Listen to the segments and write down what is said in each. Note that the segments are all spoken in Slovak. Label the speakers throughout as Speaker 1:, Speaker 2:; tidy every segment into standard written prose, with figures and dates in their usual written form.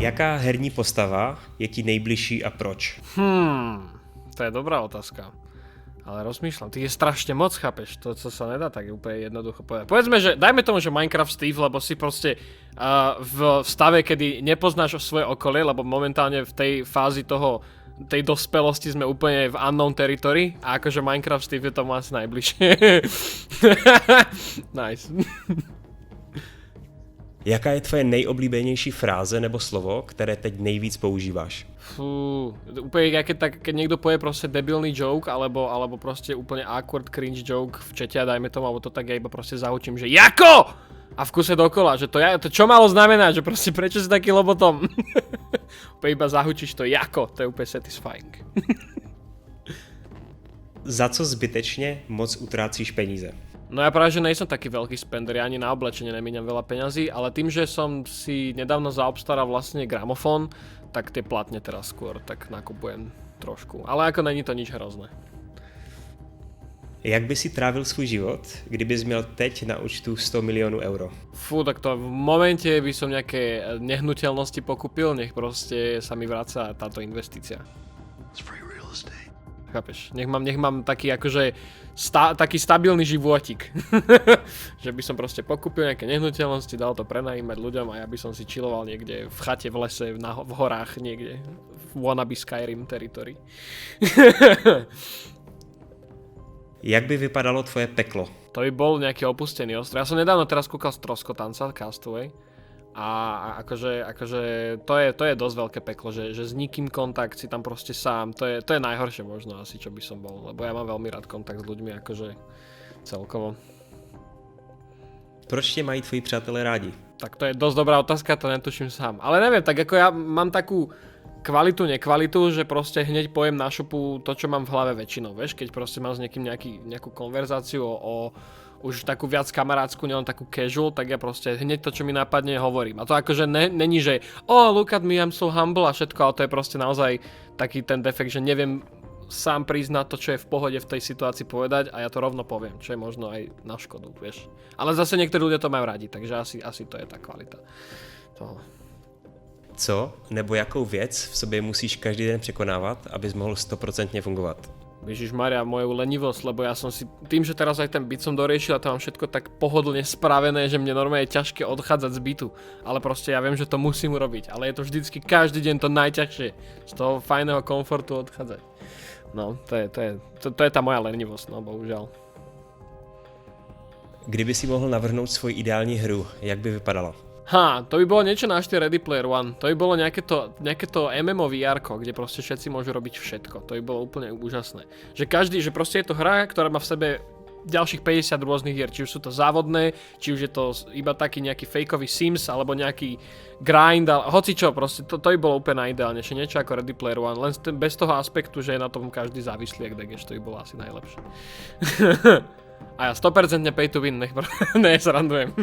Speaker 1: Jaká herní postava je ti nejbližší a proč?
Speaker 2: To je dobrá otázka. Ale rozmýšľam, ty je strašne moc, chápeš? To, co sa nedá tak úplne jednoducho povedať. Povedzme, že dajme tomu, že Minecraft Steve, lebo si proste v stave, kedy nepoznáš svoje okolie, lebo momentálne v tej fázi tej dospelosti sme úplne v unknown territory a akože Minecraft Steve je tomu asi najbližšie. Nice.
Speaker 1: Jaká je tvoje nejoblíbenější fráze nebo slovo, které teď nejvíc používáš?
Speaker 2: Fú, úplne keď niekto povie proste debilný joke, alebo proste úplne awkward cringe joke v čete a dajme tomu, alebo to tak ja iba proste zahučím, že JAKO! A v kuse dokola, že to čo malo znamená, že proste prečo si taký lobotom? Úplne iba zahučíš to JAKO, to je úplne satisfying.
Speaker 1: Za co zbytečně moc utrácíš peníze?
Speaker 2: No ja práve, že nejsem taký veľký spender, ja ani na oblečenie nemíňam veľa peňazí, ale tým, že som si nedávno zaobstaral vlastne gramofón, tak tie platne teraz skôr tak nakupujem trošku. Ale ako není to nič hrozné.
Speaker 1: Jak by si trávil svůj život, kdybys měl teď na účtu 100 milionů euro?
Speaker 2: Fú, tak to v momente by som nejaké nehnuteľnosti pokúpil, nech proste sa mi vráca táto investícia. Chápeš? Nech mám taký akože taký stabilný životík. Že by som proste pokúpil nejaké nehnuteľnosti, dal to prenajímať ľuďom a ja by som si chilloval niekde v chate, v lese, v horách niekde. V wannabe Skyrim territory.
Speaker 1: Jak by vypadalo tvoje peklo?
Speaker 2: To by bol nejaký opustený ostrov. Ja som nedávno teraz kúkal Stroskotanca, Castaway. A akože to je dosť veľké peklo, že s nikým kontakt, si tam proste sám, to je najhoršie možno asi, čo by som bol, lebo ja mám veľmi rád kontakt s ľuďmi, akože celkovo.
Speaker 1: Proč tě mají tvoji přátelé rádi?
Speaker 2: Tak to je dosť dobrá otázka, to netuším sám. Ale neviem, tak ako ja mám takú kvalitu, nekvalitu, že proste hneď poviem na šupu to, čo mám v hlave väčšinou, vieš, keď proste mám s niekým nejakú konverzáciu o už takú viac kamarátsku, nielen takú casual, tak ja proste hneď to, čo mi napadne, hovorím. A to akože není, že look at me, I'm so humble a všetko, ale to je proste naozaj taký ten defekt, že neviem sám priznať to, čo je v pohode v tej situácii povedať a ja to rovno poviem, čo je možno aj na škodu, vieš. Ale zase niektorí ľudia to majú radi, takže asi to je tá kvalita toho.
Speaker 1: Co nebo jakou věc v sobě musíš každý den překonávat, abys mohl 100% fungovat?
Speaker 2: Ježišmaria, moju lenivosť, lebo ja som si tým, že teraz aj ten byt som doriešil a to mám všetko tak pohodlne spravené, že mne normálne je ťažké odchádzať z bytu. Ale proste ja viem, že to musím urobiť, ale je to vždycky každý deň to najťažšie. Z toho fajného komfortu odchádzať. No, to je tá moja lenivosť, no bohužiaľ.
Speaker 1: Kdyby si mohl navrhnout svoji ideální hru, jak by vypadala?
Speaker 2: To by bolo niečo na štýl Ready Player One. To by bolo nejaké to MMO VR-ko, kde proste všetci môžu robiť všetko. To by bolo úplne úžasné. Že proste je to hra, ktorá má v sebe ďalších 50 rôznych hier. Či už sú to závodné, či už je to iba taký nejaký fakeový Sims, alebo nejaký grind, ale hocičo, proste to by bolo úplne najideálnejšie. Niečo ako Ready Player One, len bez toho aspektu, že je na tom každý závislý, ak Degeš, to by bolo asi najlepšie. A ja 100% pay to win, nesrandujem.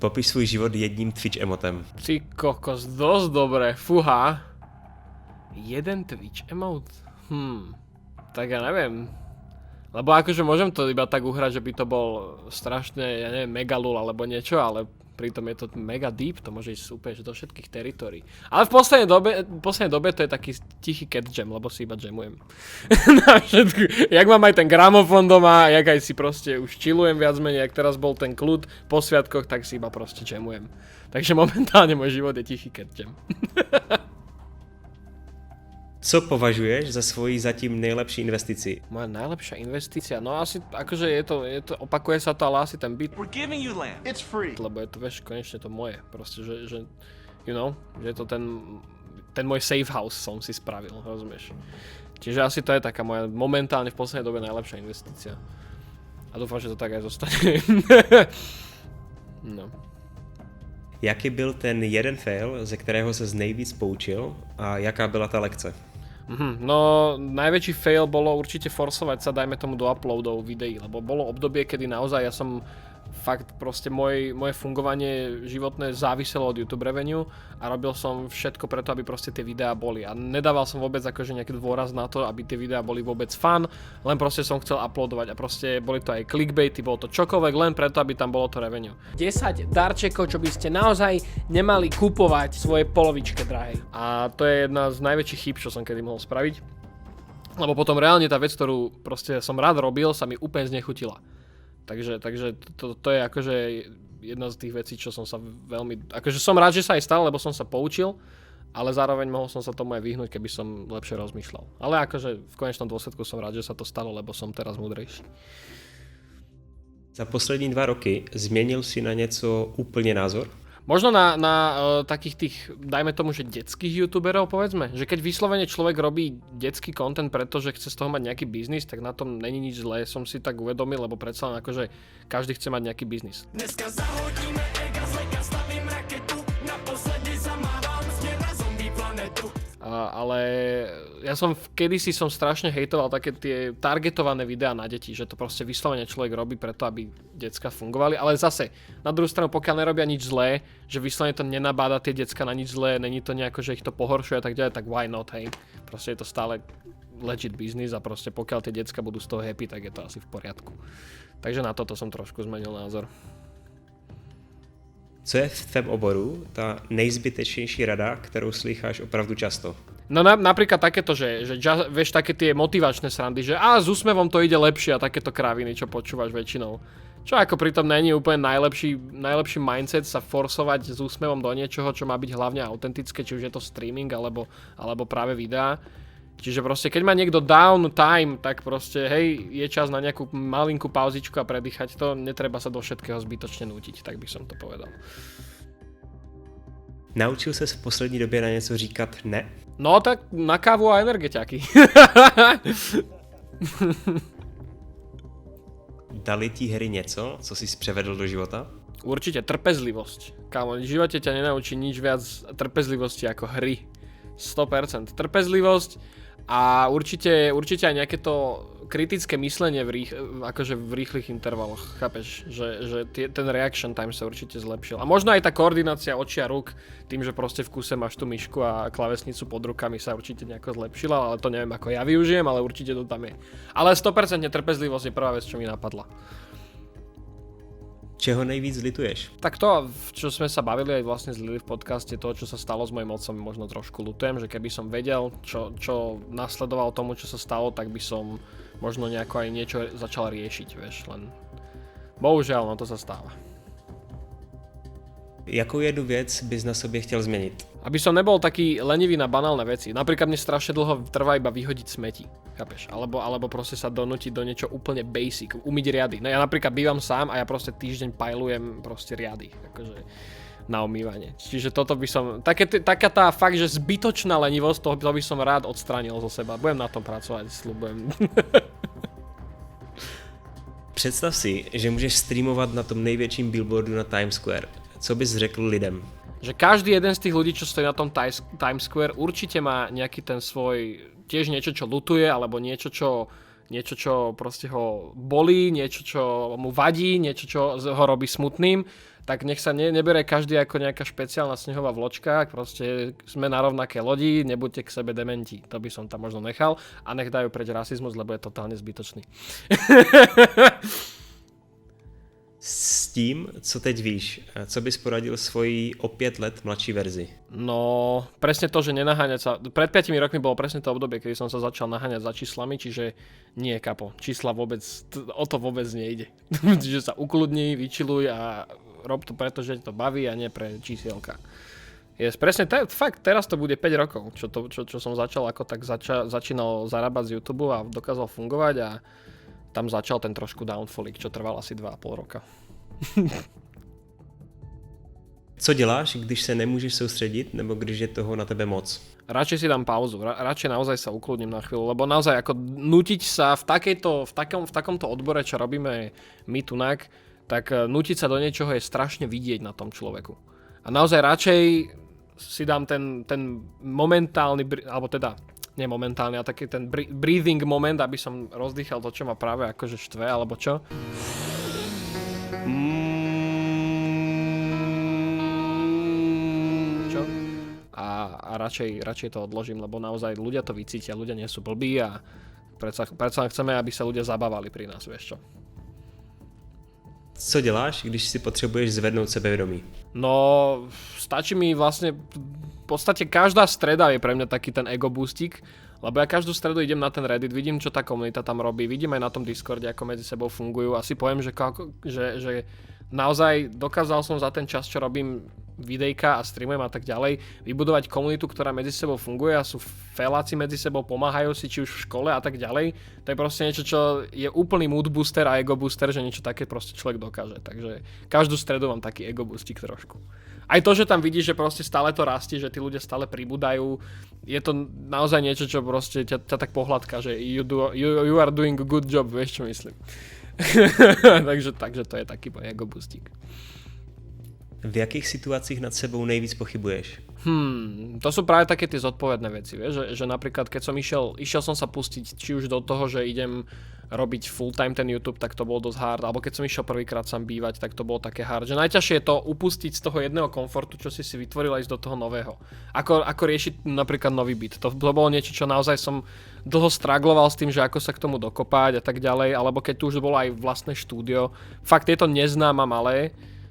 Speaker 1: Popiš svůj život jedním Twitch emotem.
Speaker 2: Ty kokos, dosť dobré, fúha. Jeden Twitch emote? Tak ja neviem. Lebo akože môžem to iba tak uhrať, že by to bol strašne, ja neviem, megalul alebo niečo, ale pritom je to mega deep, to môže ísť úplne do všetkých teritórií. Ale v poslednej dobe to je taký tichý cat jam, lebo si iba jamujem. Na všetku. Jak mám aj ten gramofón doma, jak aj si proste už chillujem viac menej, jak teraz bol ten kľud po sviatkoch, tak si iba proste jamujem. Takže momentálne môj život je tichý cat jam.
Speaker 1: Co považuješ za svoji zatím nejlepší investici?
Speaker 2: Moja najlepšia investícia? No asi, akože je to, opakuje sa to, ale asi ten byt.
Speaker 3: We're giving you land. It's free.
Speaker 2: Lebo je to, vieš, konečne to moje. Proste, že you know, že je to ten môj safe house som si spravil, rozumieš? Čiže asi to je taká moja momentálne v poslednej dobe najlepšia investícia. A dúfam, že to tak aj zostane. No.
Speaker 1: Jaký byl ten jeden fail, ze kterého ses nejvíc poučil a jaká byla ta lekce?
Speaker 2: No, najväčší fail bolo určite forsovať sa, dajme tomu, do uploadov videí, lebo bolo obdobie, kedy naozaj ja som fakt proste moje fungovanie životné záviselo od YouTube revenue a robil som všetko preto, aby proste tie videá boli. A nedával som vôbec akože nejaký dôraz na to, aby tie videá boli vôbec fun, len proste som chcel uploadovať a proste boli to aj clickbaity, bolo to čokoľvek, len preto, aby tam bolo to revenue. 10 darčekov, čo by ste naozaj nemali kupovať svoje polovičke drahej. A to je jedna z najväčších chýb, čo som kedy mohol spraviť. Lebo potom reálne tá vec, ktorú proste som rád robil, sa mi úplne znechutila. Takže to je akože jedna z tých vecí, čo som sa veľmi... Akože som rád, že sa aj stalo, lebo som sa poučil, ale zároveň mohol som sa tomu aj vyhnúť, keby som lepšie rozmýšľal. Ale akože v konečnom dôsledku som rád, že sa to stalo, lebo som teraz múdrejší.
Speaker 1: Za poslední 2 roky změnil si na něco úplně názor?
Speaker 2: Možno na takých tých, dajme tomu, že detských youtuberov, povedzme, že keď vyslovene človek robí detský content, pretože chce z toho mať nejaký biznis, tak na tom není nič zlé, som si tak uvedomil, lebo predsa len akože každý chce mať nejaký biznis. Dneska zahodíme ega z leka, stavím raketu, naposledy zamávam směr na zombie planetu. Ale ja kedysi som strašne hejtoval také tie targetované videá na deti, že to proste vyslovene človek robí preto, aby decka fungovali, ale zase, na druhú stranu, pokiaľ nerobia nič zlé, že vyslovene to nenabáda tie decka na nič zlé, není to nejako, že ich to pohoršuje a tak ďalej, tak why not, hej? Proste je to stále legit business a proste pokiaľ tie decka budú z toho happy, tak je to asi v poriadku. Takže na toto som trošku zmenil názor.
Speaker 1: Co je v tvém oboru ta nejzbytečnější rada, kterou slycháš opravdu často?
Speaker 2: No napríklad takéto, že vieš, také tie motivačné srandy, že s úsmevom to ide lepšie a takéto kraviny, čo počúvaš väčšinou. Čo ako pritom není úplne najlepší mindset sa forsovať s úsmevom do niečoho, čo má byť hlavne autentické, či už je to streaming alebo práve videá. Čiže proste keď má niekto down time, tak proste hej, je čas na nejakú malinkú pauzičku a predýchať to, netreba sa do všetkého zbytočne nútiť, tak by som to povedal.
Speaker 1: Naučil ses v poslední době na něco říkat ne?
Speaker 2: No tak na kávu a energetiaky.
Speaker 1: Dali ti hry něco, co jsi převedl do života?
Speaker 2: Určite trpezlivosť. Kámo, v živote ťa nenaučí nič viac trpezlivosti ako hry. 100%. Trpezlivosť a určite aj nejaké to kritické myslenie akože v rýchlych intervaloch, chápeš, že ten reaction time sa určite zlepšil. A možno aj tá koordinácia očí a rúk, tým, že proste v kuse máš tú myšku a klávesnicu pod rukami sa určite nejako zlepšila, ale to neviem ako ja využijem, ale určite to tam je. Ale 100% trpezlivosť je prvá vec, čo mi napadla.
Speaker 1: Čeho nejvíc lituješ?
Speaker 2: Tak to, čo sme sa bavili aj vlastne z Lily v podcaste, to, čo sa stalo s mojim otcom, možno trošku lutujem, že keby som vedel, čo nasledovalo tomu, čo sa stalo, tak by som možno nejako aj niečo začal riešiť, vieš, len bohužiaľ, no to sa stáva.
Speaker 1: Jakou jednu věc bys na sobě chtěl změnit?
Speaker 2: Aby som nebol taký lenivý na banálne veci. Napríklad mne strašne dlho trvá iba vyhodiť smeti. Chápeš? Alebo proste sa donútiť do niečo úplne basic. Umyť riady. No ja napríklad bývam sám a ja proste týždeň pajlujem proste riady. Akože na umývanie. Čiže toto by som... Taká tá fakt, že zbytočná lenivosť, to by som rád odstránil zo seba. Budem na tom pracovať, sľubujem.
Speaker 1: Představ si, že můžeš streamovat na tom největším billboardu na Times Square. Co bys řekl lidem?
Speaker 2: Že každý jeden z tých ľudí, čo stojí na tom Times Square, určite má nejaký ten svoj, tiež niečo, čo lutuje, alebo niečo, čo proste ho bolí, niečo, čo mu vadí, niečo, čo ho robí smutným, tak nech sa nebere každý ako nejaká špeciálna snehová vločka, proste sme na rovnaké lodi, nebuďte k sebe dementi. To by som tam možno nechal a nech dajú preč rasizmus, lebo je totálne zbytočný.
Speaker 1: S tím, co teď víš, co bys poradil svojí o 5 let mladší verzi?
Speaker 2: No, presne to, že nenaháňať sa. Pred 5 rokmi bolo presne to obdobie, kedy som sa začal naháňať za číslami, čiže nie, kapo. Čísla vôbec, o to vôbec nejde. Čiže sa ukludni, vyčiluj a rob to preto, že to baví a nie pre čísielka. Presne, fakt, teraz to bude 5 rokov, čo som začal ako tak začínal zarábať z YouTube a dokázal fungovať a tam začal ten trošku downfallik, čo trval asi 2,5 roka.
Speaker 1: Co děláš, když se nemůžeš soustředit, nebo když je toho na tebe moc?
Speaker 2: Radšej si dám pauzu, radšej naozaj sa ukludním na chvíľu, lebo naozaj ako nutiť sa v takomto odbore, čo robíme my tunak, tak nutiť sa do niečoho je strašne vidieť na tom človeku. A naozaj radšej si dám ten momentálny, alebo teda nie momentálne, a taký ten breathing moment, aby som rozdýchal to, čo ma práve akože štve, alebo čo. Čo? A radšej to odložím, lebo naozaj ľudia to vycítia, ľudia nie sú blbí a predsa chceme, aby sa ľudia zabávali pri nás, vieš čo.
Speaker 1: Co děláš, když si potřebuješ zvednout sebevědomí?
Speaker 2: No, stačí mi vlastne, v podstate každá streda je pre mňa taký ten ego boostik, lebo ja každú stredu idem na ten Reddit, vidím, čo tá komunita tam robí, vidím aj na tom Discorde, ako medzi sebou fungujú a si poviem, že naozaj dokázal som za ten čas, čo robím videjka a streamujem a tak ďalej, vybudovať komunitu, ktorá medzi sebou funguje a sú feláci medzi sebou, pomáhajú si či už v škole a tak ďalej. To je proste niečo, čo je úplný mood booster a ego booster, že niečo také proste človek dokáže. Takže každú stredu mám taký ego boostik trošku. Aj to, že tam vidíš, že proste stále to rastie, že tí ľudia stále pribúdajú, je to naozaj niečo, čo proste ťa tak pohľadká, že you are doing a good job, vieš čo myslím. takže to je taký ego boostik.
Speaker 1: V jakých situacích nad sebou nejvíc pochybuješ?
Speaker 2: To sú práve také tie zodpovedné veci, vieš, že napríklad keď som išiel som sa pustiť či už do toho, že idem robiť full time ten YouTube, tak to bolo dosť hard, alebo keď som išiel prvýkrát sám bývať, tak to bolo také hard, že najťažšie je to upustiť z toho jedného komfortu, čo si vytvoril, aj do toho nového. Ako riešiť napríklad nový byt, to bolo niečo, čo naozaj som dlho stragloval s tým, že ako sa k tomu dokopať a tak ďalej, alebo keď tu už bolo aj vlastné štúdio, fakt je to neznáma malé,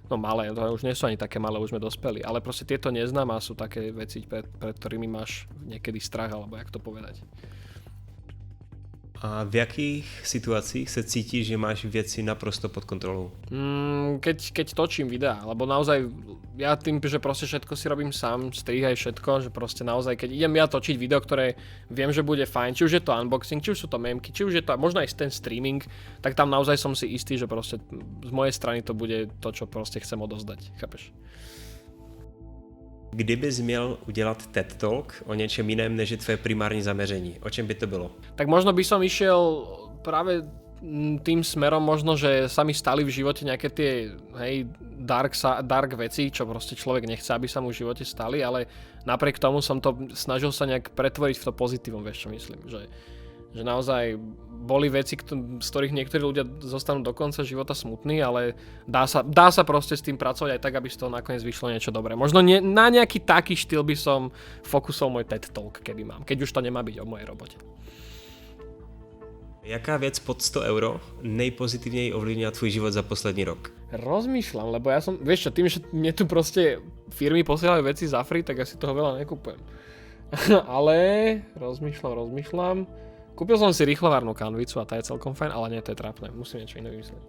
Speaker 2: no malé, to už nie sú ani také malé, už sme dospeli, ale proste tieto neznáma sú také veci, pred ktorými máš niekedy strach, alebo jak to povedať.
Speaker 1: A v jakých situacích sa cítiš, že máš veci naprosto pod kontrolou?
Speaker 2: Keď točím videá, lebo naozaj ja tým, že proste všetko si robím sám, strih aj všetko, že proste naozaj, keď idem ja točiť video, ktoré viem, že bude fajn, či už je to unboxing, či už sú to memky, či už je to možno aj ten streaming, tak tam naozaj som si istý, že proste z mojej strany to bude to, čo proste chcem odozdať, chápeš?
Speaker 1: Kdybys měl udělat TED Talk o něčem jiném, než je tvoje primární zaměření, o čem by to bylo?
Speaker 2: Tak možno by som išiel práve tým smerom možno, že sa mi stali v živote nejaké tie dark veci, čo proste človek nechce, aby sa mu v živote stali, ale napriek tomu som to snažil sa nejak pretvoriť v to pozitívum, vieš čo myslím, že naozaj boli veci, z ktorých niektorí ľudia zostanú do konca života smutní, ale dá sa proste s tým pracovať aj tak, aby z toho nakoniec vyšlo niečo dobré. Možno na nejaký taký štýl by som fokusoval môj TED Talk, kedy mám, keď už to nemá byť o mojej robote.
Speaker 1: Jaká věc pod 100 euro nejpozitivněji ovlivnila tvůj život za poslední rok?
Speaker 2: Rozmýšľam, lebo ja som, vieš čo, tým, že mne tu proste firmy posielajú veci za free, tak asi toho veľa nekúpujem. Ale rozmýšľam. Kúpil som si rýchlovárnu kanvicu a tá je celkom fajn, ale nie, to je trápne, musím niečo iné vymyslieť.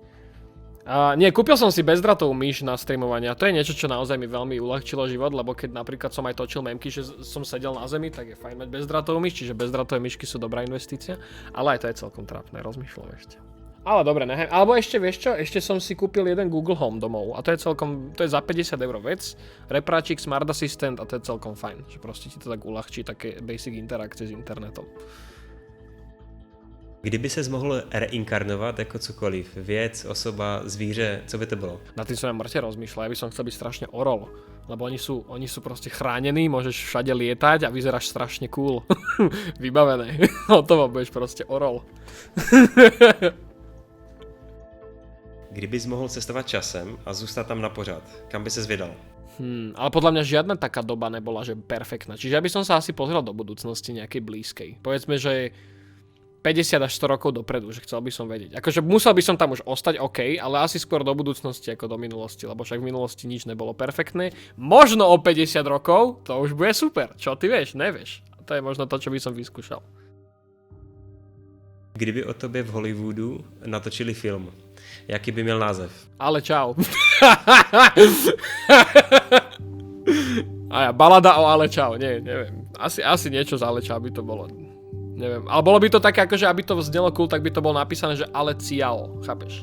Speaker 2: Nie, kúpil som si bezdrôtovú myš na streamovanie a to je niečo, čo naozaj mi veľmi uľahčilo život, lebo keď napríklad som aj točil memky, že som sedel na zemi, tak je fajn mať bezdrôtovú myš, čiže bezdrôtové myšky sú dobrá investícia, ale aj to je celkom trápne, rozmýšľam ešte. Ale dobre, nechaj. Alebo ešte, vieš čo, ešte som si kúpil jeden Google Home domov a to je za 50 € vec, repráčik, Smart Assistant a to je celkom fajn, že proste ti to tak uľahčí také basic interakcie s internetom.
Speaker 1: Kdyby ses mohl reinkarnovat jako cokoliv, věc, osoba, zvíře, co by to bylo?
Speaker 2: Na tým som ja mŕte rozmýšľal, ja by som chcel byť strašne orol, lebo oni sú proste chránení, môžeš všade lietať a vyzeráš strašne cool. Vybavené. Hotovo, budeš proste orol.
Speaker 1: Kdybys mohl cestovat časem a zůstat tam na pořád, kam by ses vydal?
Speaker 2: Ale podľa mňa žiadna taká doba nebola, že perfektná. Čiže ja by som sa asi pozrel do budúcnosti nejakej blízkej. Povedzme, že 50 až 100 rokov dopredu, že chcel by som vedieť. Akože musel by som tam už ostať, OK, ale asi skôr do budúcnosti ako do minulosti, lebo však v minulosti nič nebolo perfektné. Možno o 50 rokov to už bude super. Čo ty vieš? Nevieš. To je možno to, čo by som vyskúšal.
Speaker 1: Kdyby o tobě v Hollywoodu natočili film, jaký by měl název?
Speaker 2: Ale čau. A ja, balada o Ale čau, neviem. Asi niečo z Ale čau by to bolo. Neviem, ale bolo by to také, akože aby to znelo cool, tak by to bolo napísané, že Ale ciao, chápeš?